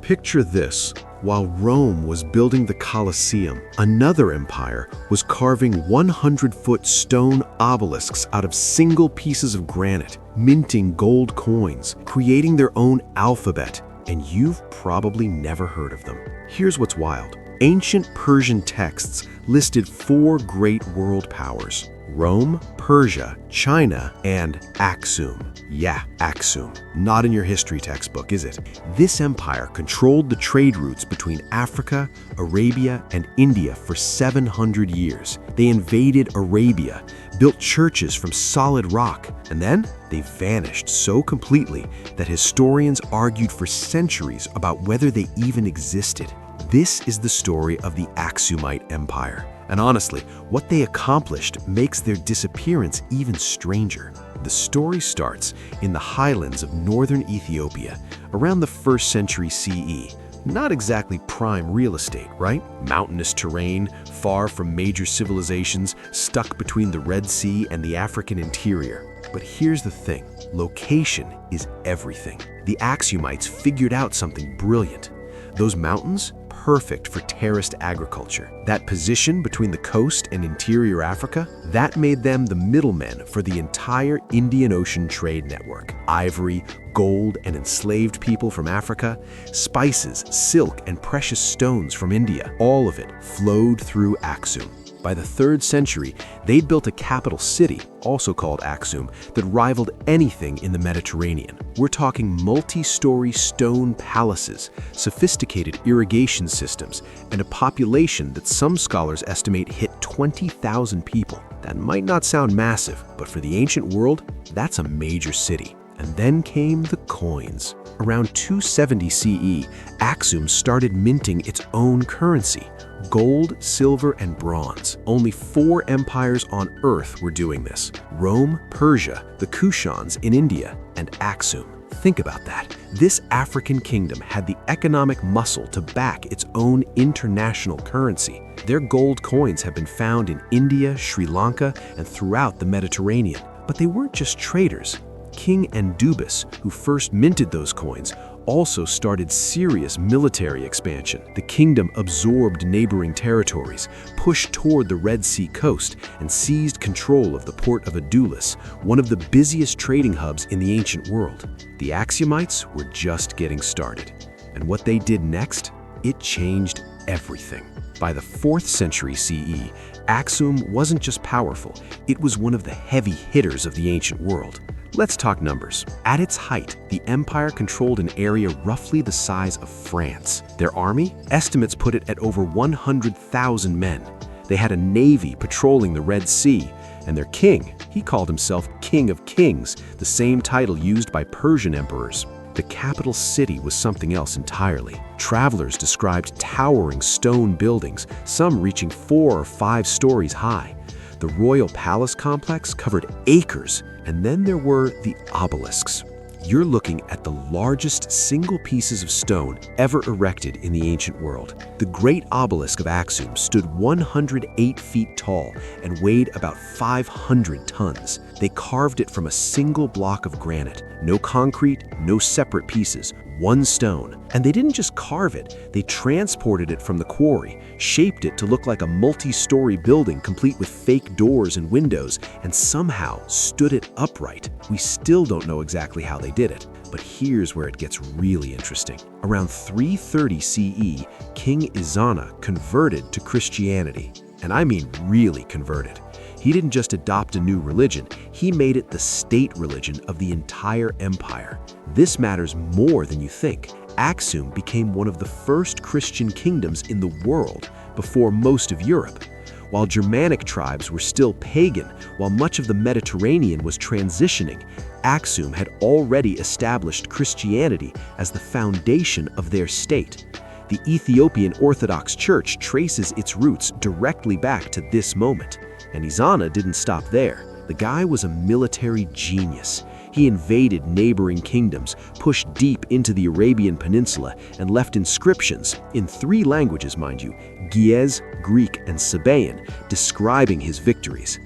Picture this. While Rome was building the Colosseum, another empire was carving 100-foot stone obelisks out of single pieces of granite, minting gold coins, creating their own alphabet, and you've probably never heard of them. Here's what's wild. Ancient Persian texts listed 4 great world powers: Rome, Persia, China, and Aksum. Yeah, Aksum. Not in your history textbook, is it? This empire controlled the trade routes between Africa, Arabia, and India for 700 years. They invaded Arabia, built churches from solid rock, and then they vanished so completely that historians argued for centuries about whether they even existed. This is the story of the Aksumite Empire. And honestly, what they accomplished makes their disappearance even stranger. The story starts in the highlands of northern Ethiopia, around the 1st century CE. Not exactly prime real estate, right? Mountainous terrain, far from major civilizations, stuck between the Red Sea and the African interior. But here's the thing, location is everything. The Aksumites figured out something brilliant. Those mountains, perfect for terraced agriculture. That position between the coast and interior Africa, that made them the middlemen for the entire Indian Ocean trade network. Ivory, gold, and enslaved people from Africa, spices, silk, and precious stones from India, all of it flowed through Aksum. By the 3rd century, they'd built a capital city, also called Aksum, that rivaled anything in the Mediterranean. We're talking multi-story stone palaces, sophisticated irrigation systems, and a population that some scholars estimate hit 20,000 people. That might not sound massive, but for the ancient world, that's a major city. And then came the coins. Around 270 CE, Aksum started minting its own currency: gold, silver, and bronze. Only 4 empires on Earth were doing this: Rome, Persia, the Kushans in India, and Aksum. Think about that. This African kingdom had the economic muscle to back its own international currency. Their gold coins have been found in India, Sri Lanka, and throughout the Mediterranean. But they weren't just traders. King Endubis, who first minted those coins, also started serious military expansion. The kingdom absorbed neighboring territories, pushed toward the Red Sea coast, and seized control of the port of Adulis, one of the busiest trading hubs in the ancient world. The Aksumites were just getting started. And what they did next? It changed everything. By the 4th century CE, Aksum wasn't just powerful, it was one of the heavy hitters of the ancient world. Let's talk numbers. At its height, the empire controlled an area roughly the size of France. Their army? Estimates put it at over 100,000 men. They had a navy patrolling the Red Sea, and their king, he called himself King of Kings, the same title used by Persian emperors. The capital city was something else entirely. Travelers described towering stone buildings, some reaching 4 or 5 stories high. The royal palace complex covered acres, and then there were the obelisks. You're looking at the largest single pieces of stone ever erected in the ancient world. The Great Obelisk of Aksum stood 108 feet tall and weighed about 500 tons. They carved it from a single block of granite. No concrete, no separate pieces, one stone. And they didn't just carve it, they transported it from the quarry, shaped it to look like a multi-story building complete with fake doors and windows, and somehow stood it upright. We still don't know exactly how they did it, but here's where it gets really interesting. Around 330 CE, King Izana converted to Christianity. And I mean really converted. He didn't just adopt a new religion, he made it the state religion of the entire empire. This matters more than you think. Aksum became one of the first Christian kingdoms in the world before most of Europe. While Germanic tribes were still pagan, while much of the Mediterranean was transitioning, Aksum had already established Christianity as the foundation of their state. The Ethiopian Orthodox Church traces its roots directly back to this moment. And Izana didn't stop there. The guy was a military genius. He invaded neighboring kingdoms, pushed deep into the Arabian Peninsula, and left inscriptions, in 3 languages mind you, Ge'ez, Greek, and Sabaean, describing his victories.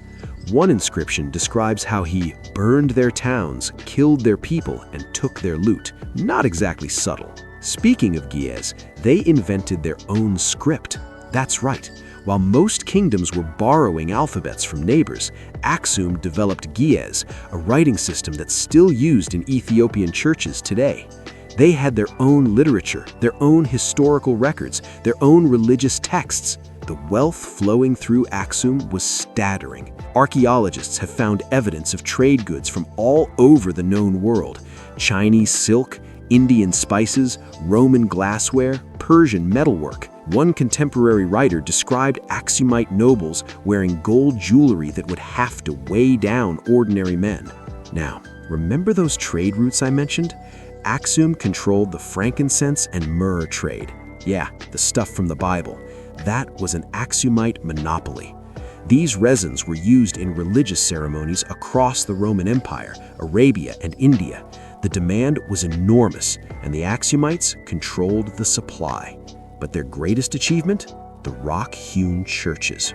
One inscription describes how he burned their towns, killed their people, and took their loot. Not exactly subtle. Speaking of Ge'ez, they invented their own script. That's right. While most kingdoms were borrowing alphabets from neighbors, Aksum developed Ge'ez, a writing system that's still used in Ethiopian churches today. They had their own literature, their own historical records, their own religious texts. The wealth flowing through Aksum was staggering. Archaeologists have found evidence of trade goods from all over the known world: Chinese silk, Indian spices, Roman glassware, Persian metalwork. One contemporary writer described Aksumite nobles wearing gold jewelry that would have to weigh down ordinary men. Now, remember those trade routes I mentioned? Aksum controlled the frankincense and myrrh trade. Yeah, the stuff from the Bible. That was an Aksumite monopoly. These resins were used in religious ceremonies across the Roman Empire, Arabia, and India. The demand was enormous, and the Aksumites controlled the supply. But their greatest achievement? The rock-hewn churches.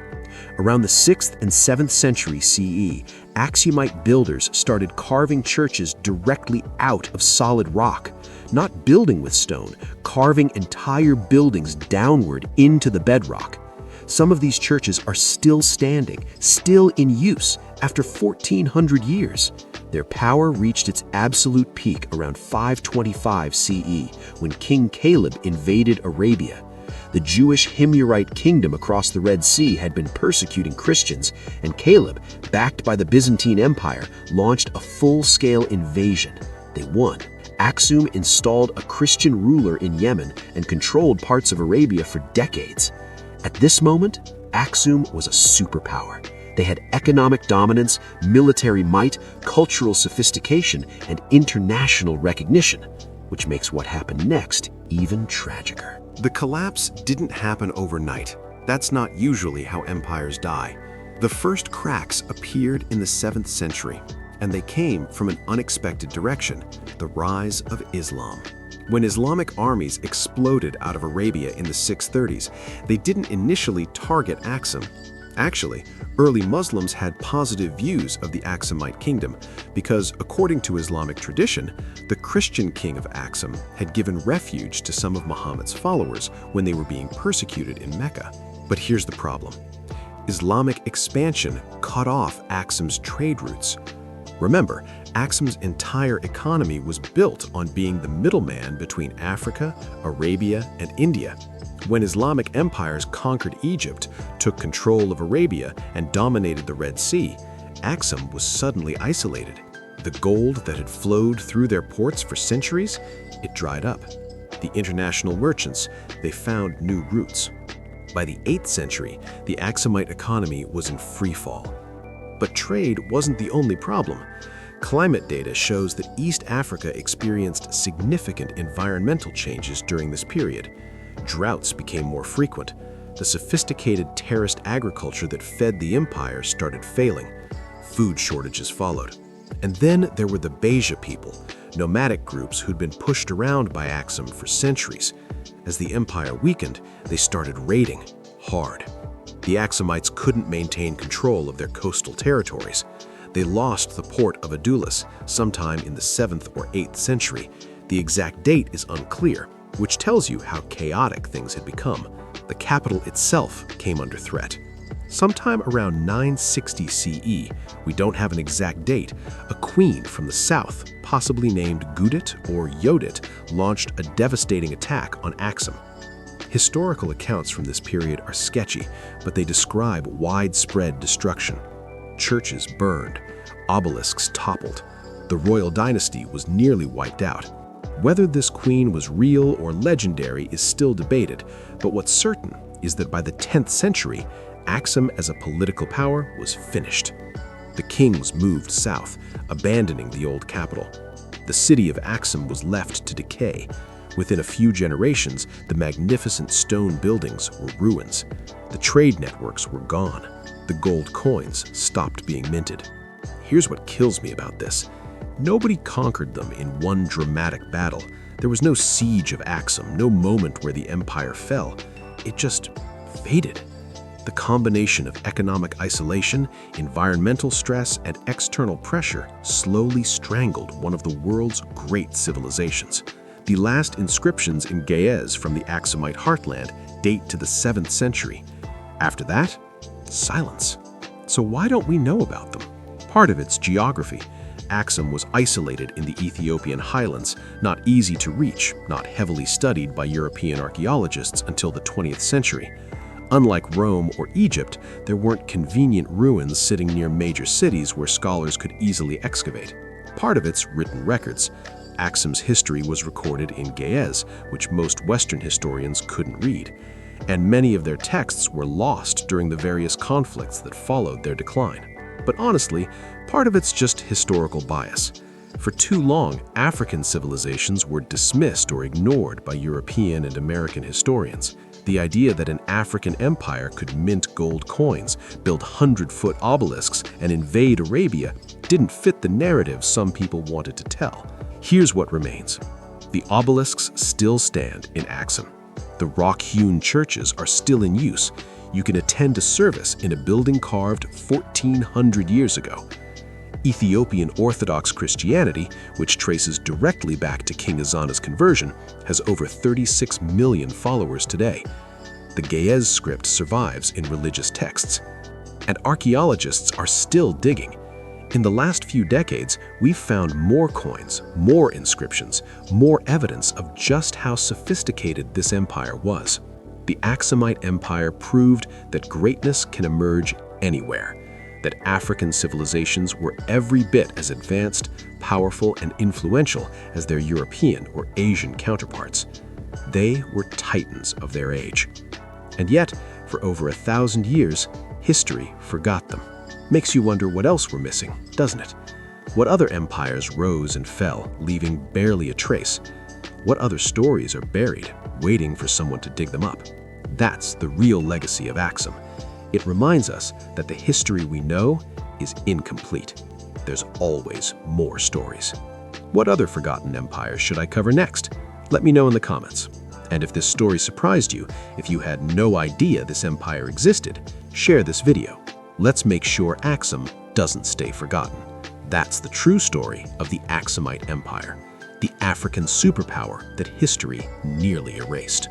Around the 6th and 7th century CE, Aksumite builders started carving churches directly out of solid rock, not building with stone, carving entire buildings downward into the bedrock. Some of these churches are still standing, still in use, after 1,400 years. Their power reached its absolute peak around 525 CE, when King Caleb invaded Arabia. The Jewish Himyarite kingdom across the Red Sea had been persecuting Christians, and Caleb, backed by the Byzantine Empire, launched a full-scale invasion. They won. Aksum installed a Christian ruler in Yemen and controlled parts of Arabia for decades. At this moment, Aksum was a superpower. They had economic dominance, military might, cultural sophistication, and international recognition, which makes what happened next even tragicer. The collapse didn't happen overnight. That's not usually how empires die. The first cracks appeared in the 7th century, and they came from an unexpected direction: the rise of Islam. When Islamic armies exploded out of Arabia in the 630s, they didn't initially target Aksum. Actually, early Muslims had positive views of the Aksumite kingdom because, according to Islamic tradition, the Christian king of Aksum had given refuge to some of Muhammad's followers when they were being persecuted in Mecca. But here's the problem. Islamic expansion cut off Aksum's trade routes. Remember, Aksum's entire economy was built on being the middleman between Africa, Arabia, and India. When Islamic empires conquered Egypt, took control of Arabia, and dominated the Red Sea, Aksum was suddenly isolated. The gold that had flowed through their ports for centuries, it dried up. The international merchants, they found new routes. By the 8th century, the Aksumite economy was in free fall. But trade wasn't the only problem. Climate data shows that East Africa experienced significant environmental changes during this period. Droughts became more frequent. The sophisticated terraced agriculture that fed the empire started failing. Food shortages followed. And then there were the Beja people, nomadic groups who'd been pushed around by Aksum for centuries. As the empire weakened, they started raiding hard. The Aksumites couldn't maintain control of their coastal territories. They lost the port of Adulis sometime in the 7th or 8th century. The exact date is unclear, which tells you how chaotic things had become. The capital itself came under threat. Sometime around 960 CE, we don't have an exact date, a queen from the south, possibly named Gudit or Yodit, launched a devastating attack on Aksum. Historical accounts from this period are sketchy, but they describe widespread destruction. Churches burned, obelisks toppled. The royal dynasty was nearly wiped out. Whether this queen was real or legendary is still debated, but what's certain is that by the 10th century, Aksum as a political power was finished. The kings moved south, abandoning the old capital. The city of Aksum was left to decay. Within a few generations, the magnificent stone buildings were ruins. The trade networks were gone. The gold coins stopped being minted. Here's what kills me about this. Nobody conquered them in one dramatic battle. There was no siege of Aksum, no moment where the empire fell. It just faded. The combination of economic isolation, environmental stress, and external pressure slowly strangled one of the world's great civilizations. The last inscriptions in Ge'ez from the Aksumite heartland date to the 7th century. After that, silence. So why don't we know about them? Part of it's geography. Aksum was isolated in the Ethiopian highlands, not easy to reach, not heavily studied by European archaeologists until the 20th century. Unlike Rome or Egypt, there weren't convenient ruins sitting near major cities where scholars could easily excavate. Part of it's written records. Aksum's history was recorded in Ge'ez, which most Western historians couldn't read, and many of their texts were lost during the various conflicts that followed their decline. But honestly, part of it's just historical bias. For too long, African civilizations were dismissed or ignored by European and American historians. The idea that an African empire could mint gold coins, build 100-foot obelisks, and invade Arabia didn't fit the narrative some people wanted to tell. Here's what remains. The obelisks still stand in Aksum. The rock-hewn churches are still in use. You can attend a service in a building carved 1,400 years ago. Ethiopian Orthodox Christianity, which traces directly back to King Ezana's conversion, has over 36 million followers today. The Ge'ez script survives in religious texts. And archaeologists are still digging. In the last few decades, we've found more coins, more inscriptions, more evidence of just how sophisticated this empire was. The Aksumite Empire proved that greatness can emerge anywhere, that African civilizations were every bit as advanced, powerful, and influential as their European or Asian counterparts. They were titans of their age. And yet, for over 1,000 years, history forgot them. Makes you wonder what else we're missing, doesn't it? What other empires rose and fell, leaving barely a trace? What other stories are buried, waiting for someone to dig them up? That's the real legacy of Aksum. It reminds us that the history we know is incomplete. There's always more stories. What other forgotten empires should I cover next? Let me know in the comments. And if this story surprised you, if you had no idea this empire existed, share this video. Let's make sure Aksum doesn't stay forgotten. That's the true story of the Aksumite Empire, the African superpower that history nearly erased.